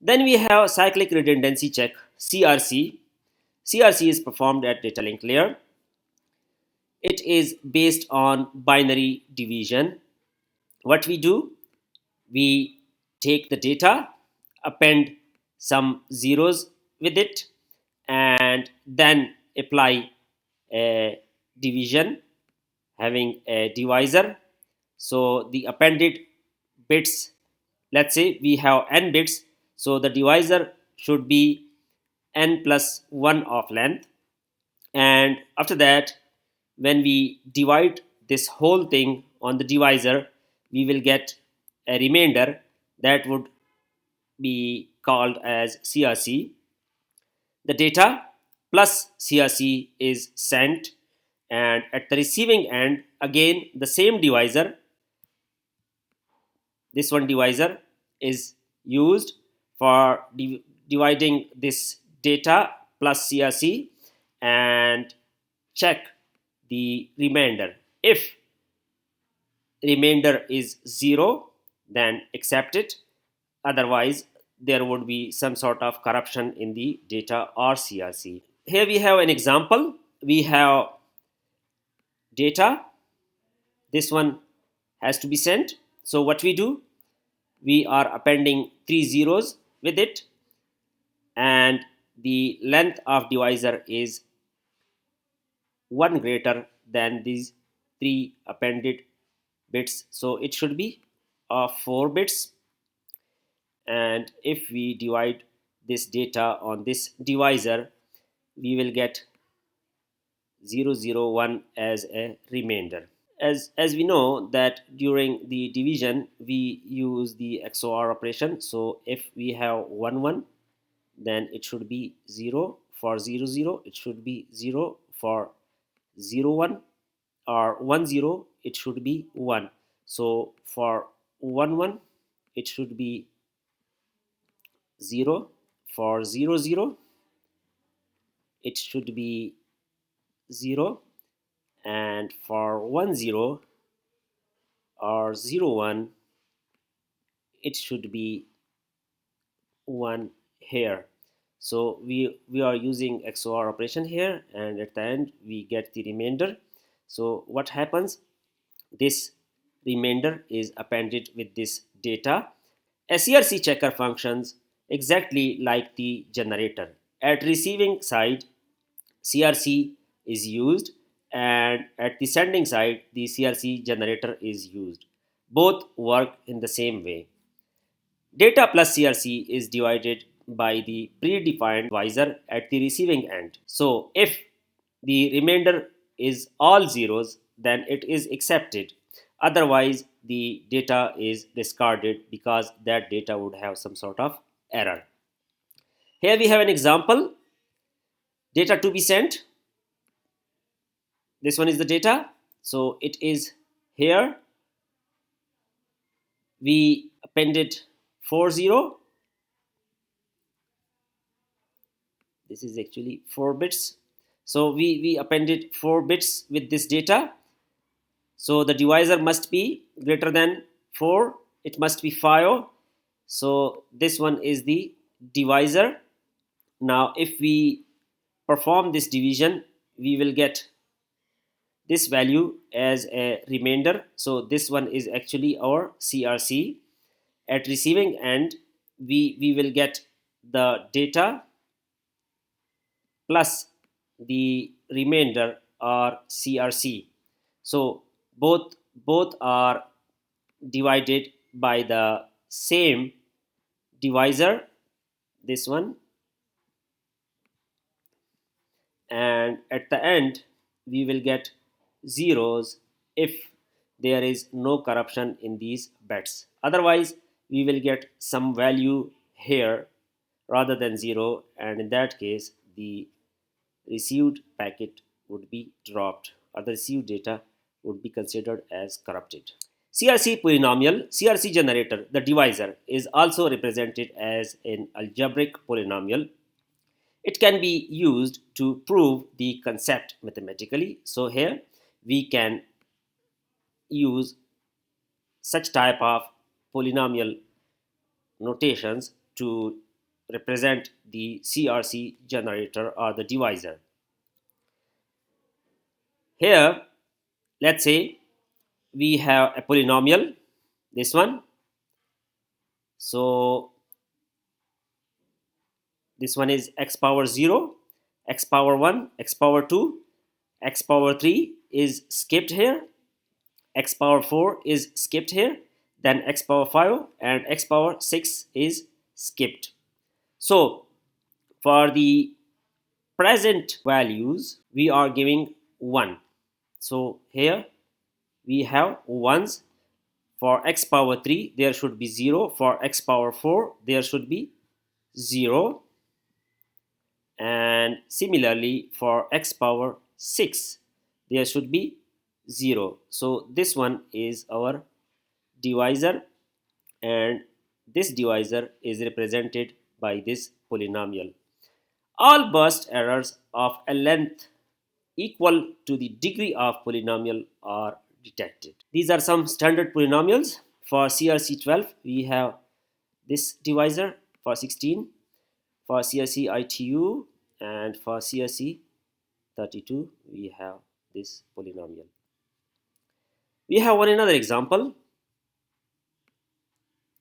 Then we have cyclic redundancy check, CRC. CRC is performed at Datalink Layer. It is based on binary division. What we do, we take the data, append some zeros with it, and then apply a division having a divisor. So the appended bits, let's say we have n bits, so the divisor should be n plus 1 of length. And after that, when we divide this whole thing on the divisor, we will get a remainder that would be called as CRC. The data plus CRC is sent, and at the receiving end, again the same divisor, this one divisor is used for dividing this data plus CRC and check the remainder. If remainder is 0, then accept it. Otherwise, there would be some sort of corruption in the data or CRC. Here we have an example. We have data. This one has to be sent. So what we do, we are appending 3 zeros with it, and the length of divisor is 1 greater than these 3 appended bits, so it should be 4 bits. And if we divide this data on this divisor, we will get 001 as a remainder. As we know that during the division we use the XOR operation, so if we have 1 then it should be 0 for 0 it should be 0 for 1, or 1 it should be 1. So for 1 it should be 0, for 0 it should be 0, and for 10 or 01 it should be 1 here. So we are using XOR operation here, and at the end we get the remainder. So what happens, this remainder is appended with this data. A CRC checker functions exactly like the generator. At receiving side, CRC is used, and at the sending side, the CRC generator is used. Both work in the same way. Data plus CRC is divided by the predefined divisor at the receiving end. So if the remainder is all zeros, then it is accepted. Otherwise, the data is discarded because that data would have some sort of error. Here we have an example. Data to be sent. This one is the data. So it is here. We appended 40. This is actually 4 bits. So we appended 4 bits with this data. So the divisor must be greater than 4. It must be 5. So this one is the divisor. Now if we perform this division, we will get this value as a remainder. So this one is actually our CRC. At receiving end, we will get the data plus the remainder or CRC. So both are divided by the same divisor, this one, and at the end we will get zeros if there is no corruption in these bits. Otherwise we will get some value here rather than 0, and in that case the received packet would be dropped, or the received data would be considered as corrupted. CRC polynomial, CRC generator, the divisor, is also represented as an algebraic polynomial. It can be used to prove the concept mathematically. So here we can use such type of polynomial notations to represent the CRC generator or the divisor. Here, let's say we have a polynomial, this one. So this one is x power 0, x power 1, x power 2, x power 3 is skipped here, x power 4 is skipped here, then x power 5 and x power 6 is skipped. So for the present values, we are giving 1. So here we have 1s. For x power 3, there should be 0. For x power 4, there should be 0. And similarly, for x power 6, there should be 0. So this one is our divisor, and this divisor is represented by this polynomial. All burst errors of a length equal to the degree of polynomial are detected. These are some standard polynomials. For CRC12, we have this divisor. For 16, for CRC ITU, and for CRC 32, we have this polynomial. We have one another example.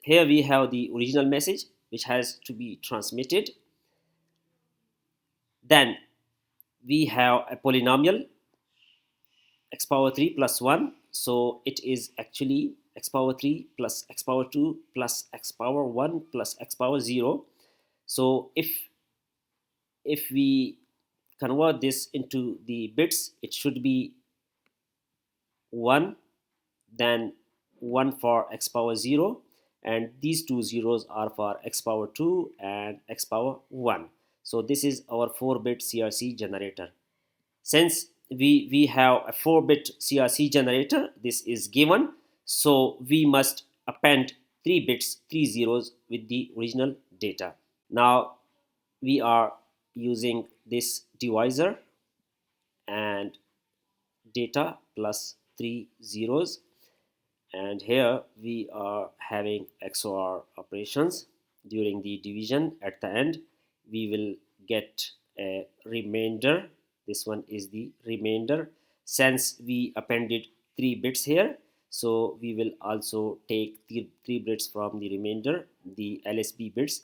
Here we have the original message which has to be transmitted. Then we have a polynomial x power 3 plus 1. So it is actually x power 3 plus x power 2 plus x power 1 plus x power 0. So if we convert this into the bits, it should be 1, then 1 for x power 0, and these two zeros are for x power 2 and x power 1. So this is our 4-bit CRC generator. Since we have a 4-bit CRC generator, this is given, so we must append 3 bits, 3 zeros with the original data. Now we are using this divisor and data plus 3 zeros, and here we are having XOR operations. During the division, at the end we will get a remainder. This one is the remainder. Since we appended 3 bits here, so we will also take the 3 bits from the remainder, the LSB bits,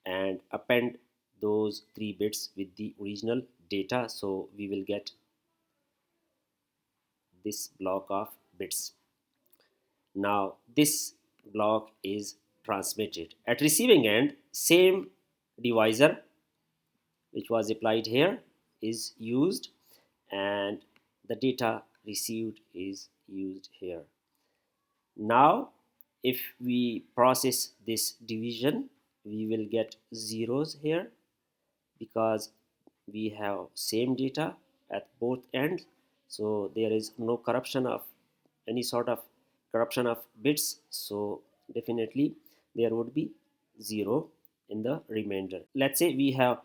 and append those 3 bits with the original data. So we will get this block of bits. Now this block is transmitted. At receiving end, same divisor which was applied here is used, and the data received is used here. Now if we process this division, we will get zeros here because we have same data at both ends. So there is no corruption of any sort of corruption of bits, so definitely there would be 0 in the remainder. Let's say we have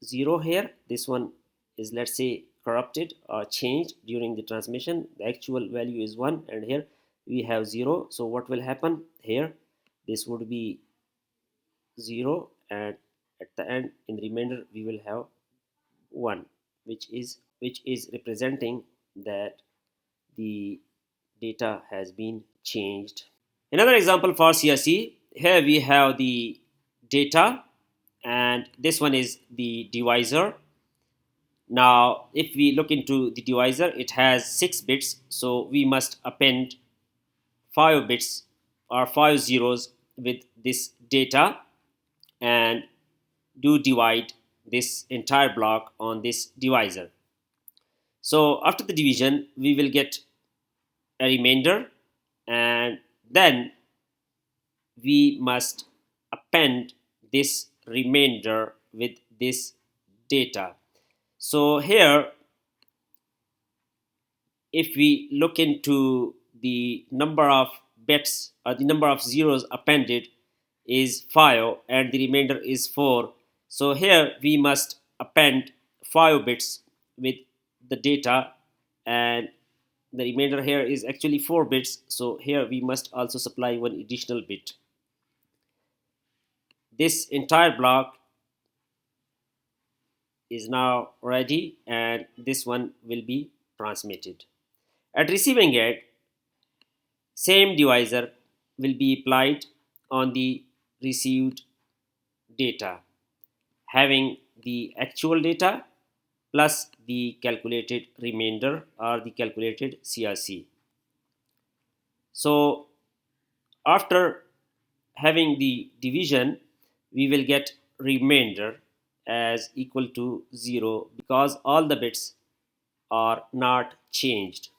0 here. This one is, let's say, corrupted or changed during the transmission. The actual value is 1, and here we have 0. So what will happen here? This would be 0, and at the end in the remainder we will have 1, which is representing that the data has been changed. Another example for CRC, here we have the data, and this one is the divisor. Now if we look into the divisor, it has 6 bits, so we must append 5 bits or 5 zeros with this data and do divide this entire block on this divisor. So after the division, we will get a remainder, and then we must append this remainder with this data. So here, if we look into the number of bits or the number of zeros appended is 5 and the remainder is 4. So here we must append 5 bits with the data, and the remainder here is actually 4 bits. So here we must also supply one additional bit. this entire block is now ready and this one will be transmitted. At receiving end, same divisor will be applied on the received data, having the actual data plus the calculated remainder or the calculated CRC. So after having the division, we will get remainder as equal to 0 because all the bits are not changed.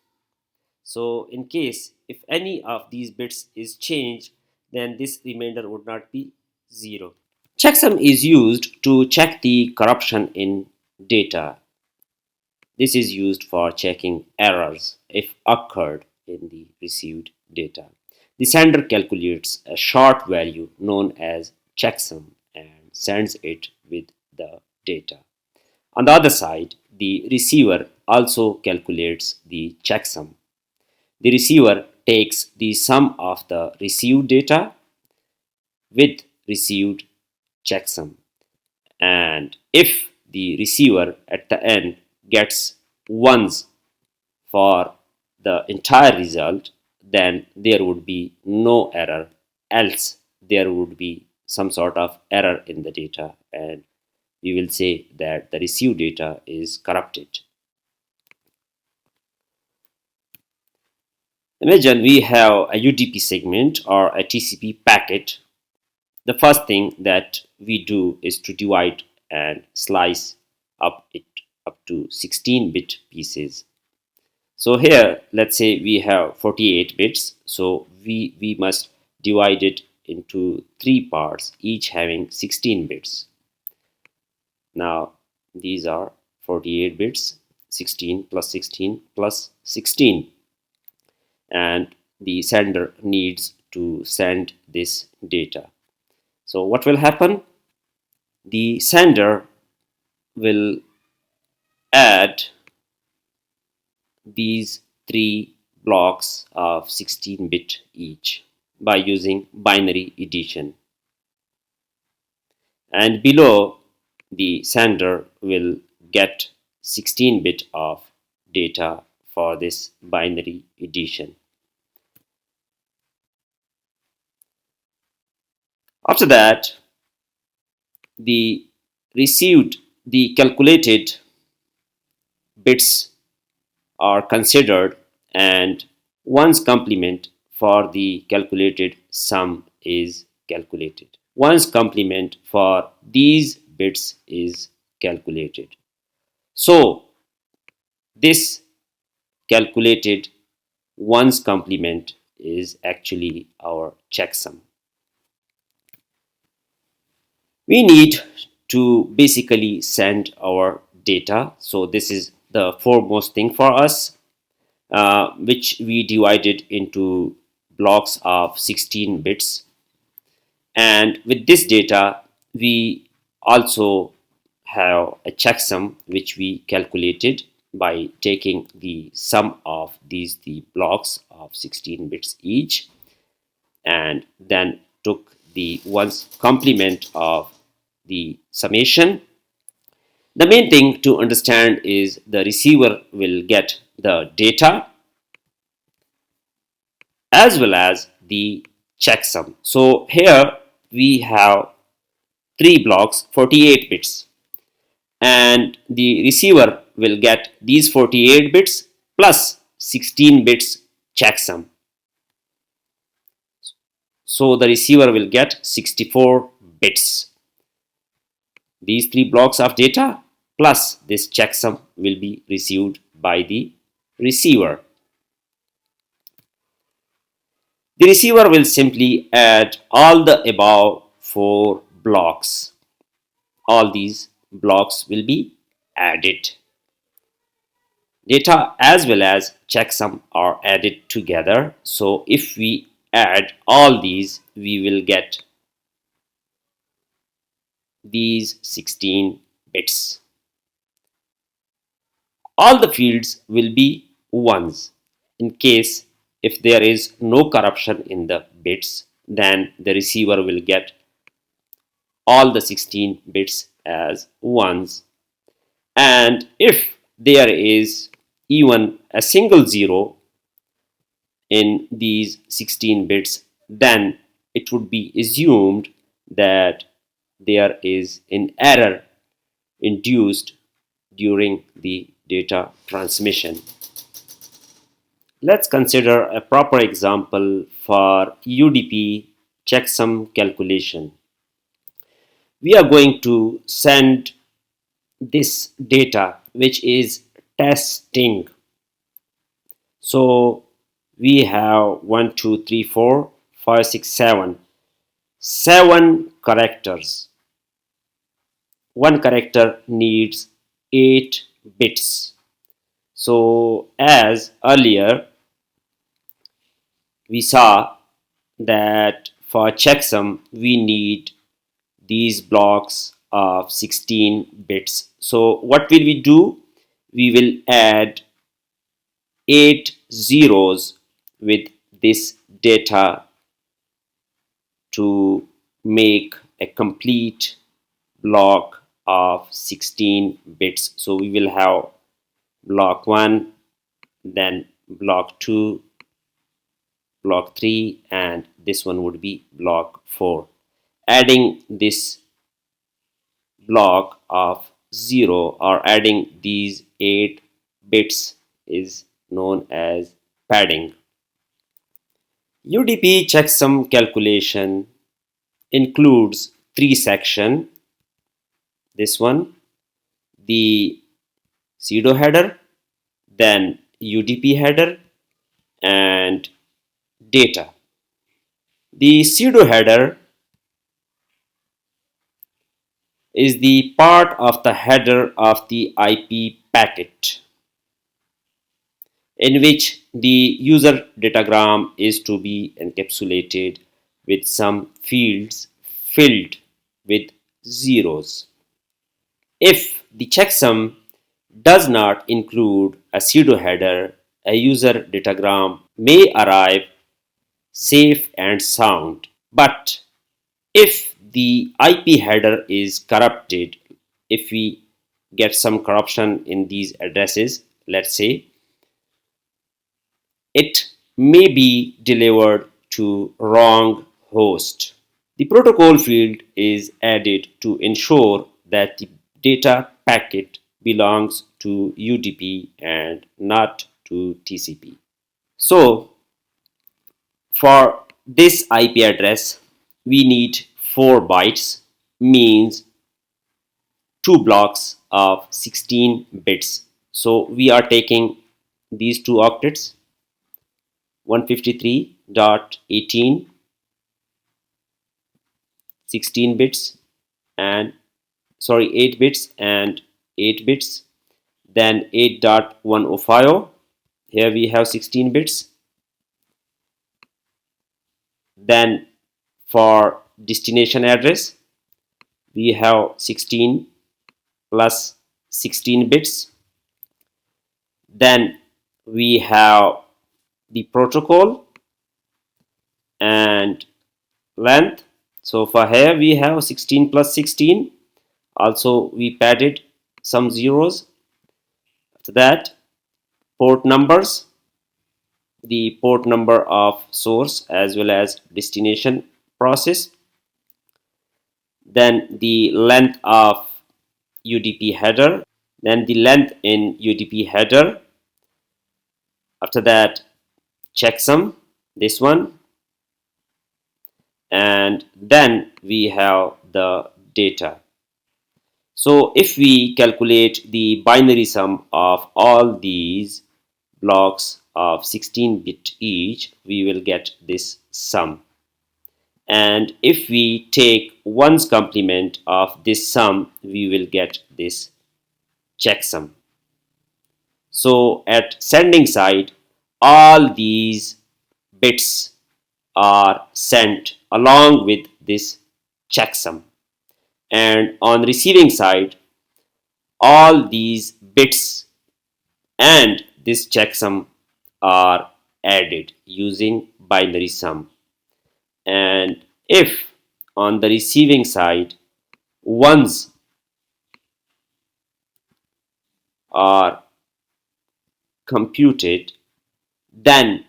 So in case if any of these bits is changed, then this remainder would not be 0. Checksum is used to check the corruption in data. This is used for checking errors if occurred in the received data. The sender calculates a short value known as checksum and sends it with the data. On the other side, the receiver also calculates the checksum. The receiver takes the sum of the received data with received checksum, and if the receiver at the end gets ones for the entire result, then there would be no error, else there would be some sort of error in the data and we will say that the received data is corrupted. Imagine we have a UDP segment or a TCP packet. The first thing that we do is to divide and slice up it up to 16-bit pieces. So here, let's say we have 48 bits. So we must divide it into 3 parts, each having 16 bits. Now, these are 48 bits, 16 plus 16 plus 16. And the sender needs to send this data. So what will happen? The sender will add these 3 blocks of 16-bit each by using binary addition. And below, the sender will get 16-bit of data for this binary addition. After that, the calculated bits are considered and one's complement for the calculated sum is calculated. One's complement for these bits is calculated. So this calculated one's complement is actually our checksum. We need to basically send our data. So this is the foremost thing for us, which we divided into blocks of 16 bits. And with this data, we also have a checksum which we calculated by taking the sum of these three blocks of 16 bits each and then took the one's complement of the summation. The main thing to understand is the receiver will get the data as well as the checksum. So here we have 3 blocks, 48 bits, and the receiver will get these 48 bits plus 16 bits checksum. So the receiver will get 64 bits. These 3 blocks of data plus this checksum will be received by the receiver. The receiver will simply add all the above 4 blocks. All these blocks will be added. Data as well as checksum are added together. So if we add all these, we will get these 16 bits. All the fields will be ones. In case if there is no corruption in the bits, then the receiver will get all the 16 bits as ones. And if there is even a single zero in these 16 bits, then it would be assumed that there is an error induced during the data transmission. Let's consider a proper example for UDP checksum calculation. We are going to send this data, which is testing. So we have 1, 2, 3, 4, 5, 6, 7. 7 characters. One character needs 8 bits. So as earlier we saw that for checksum we need these blocks of 16 bits. So what will we do? We will add 8 zeros with this data to make a complete block of 16 bits. So we will have block 1, then block 2, block 3, and this one would be block 4. Adding this block of 0 or adding these 8 bits is known as padding. UDP checksum calculation includes 3 sections. This one, the pseudo header, then UDP header, and data. The pseudo header is the part of the header of the IP packet in which the user datagram is to be encapsulated with some fields filled with zeros. If the checksum does not include a pseudo header, a user datagram may arrive safe and sound. But if the IP header is corrupted, if we get some corruption in these addresses, let's say, it may be delivered to wrong host. The protocol field is added to ensure that the data packet belongs to UDP and not to TCP. So for this IP address, we need 4 bytes, means 2 blocks of 16 bits. So we are taking these 2 octets, 153.18, 16 bits, and 8 bits and 8 bits, then 8.105. Here we have 16 bits. Then for destination address, we have 16 plus 16 bits. Then we have the protocol and length. So for here we have 16 plus 16. Also we padded some zeros. After that, port numbers, the port number of source as well as destination process. Then the length of UDP header, then the length in UDP header. After that, checksum, this one, and then we have the data. So if we calculate the binary sum of all these blocks of 16 bit each, we will get this sum. And if we take 1's complement of this sum, we will get this checksum. So at sending side, all these bits are sent along with this checksum, and on receiving side, all these bits and this checksum are added using binary sum. And if on the receiving side ones are computed, then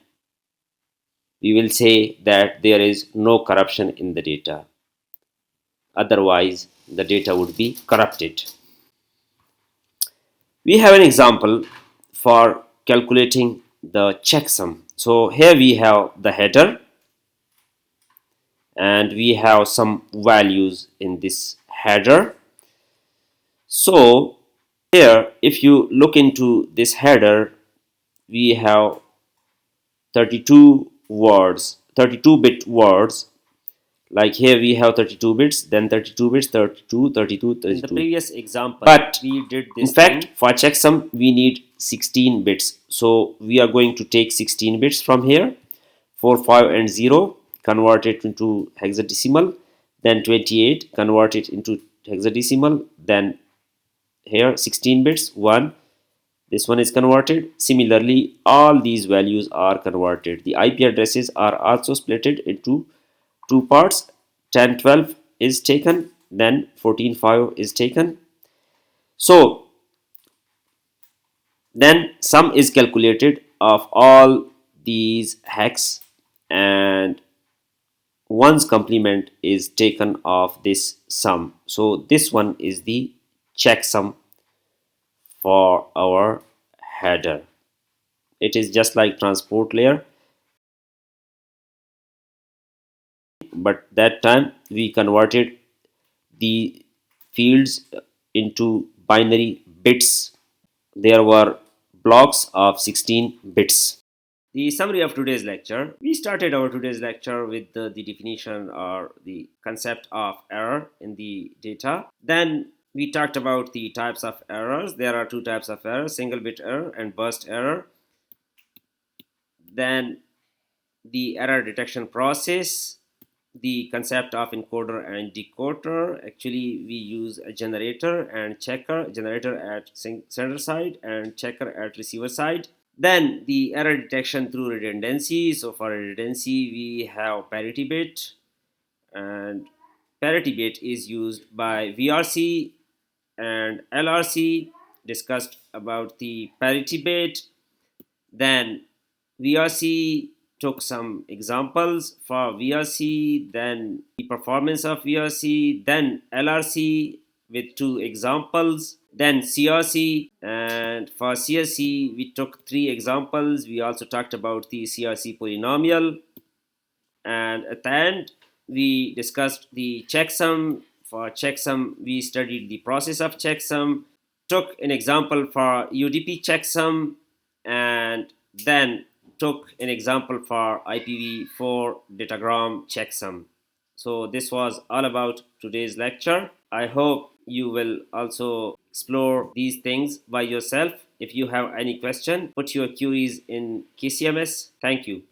we will say that there is no corruption in the data. Otherwise, the data would be corrupted. We have an example for calculating the checksum. So here we have the header and we have some values in this header. So here, if you look into this header, we have 32 words, 32-bit words. Like here we have 32 bits, then 32 bits, 32, 32, 32. In the previous example, but we did this. In fact, for checksum, we need 16 bits. So we are going to take 16 bits from here, 4, 5, and 0, convert it into hexadecimal, then 28, convert it into hexadecimal, then here 16 bits, 1, this one is converted. Similarly, all these values are converted. The IP addresses are also splitted into two parts. 1012 is taken, then 14.5 is taken. So then sum is calculated of all these hex, and one's complement is taken of this sum. So this one is the checksum for our header. It is just like transport layer, but that time we converted the fields into binary bits. There were blocks of 16 bits. The summary of today's lecture. We started our today's lecture with the definition or the concept of error in the data. Then we talked about the types of errors. There are two types of errors: single bit error and burst error. Then the error detection process, the concept of encoder and decoder. Actually, we use a generator and checker, generator at sender side and checker at receiver side. Then the error detection through redundancy. So for redundancy, we have parity bit, and parity bit is used by VRC and LRC. Discussed about the parity bit. Then VRC took some examples for VRC, then the performance of VRC, then LRC with two examples, then CRC, and for CRC we took three examples. We also talked about the CRC polynomial, and at the end we discussed the checksum. For checksum, we studied the process of checksum, took an example for UDP checksum, and then took an example for IPv4 datagram checksum. So this was all about today's lecture. I hope you will also explore these things by yourself. If you have any question, put your queries in KCMS. Thank you.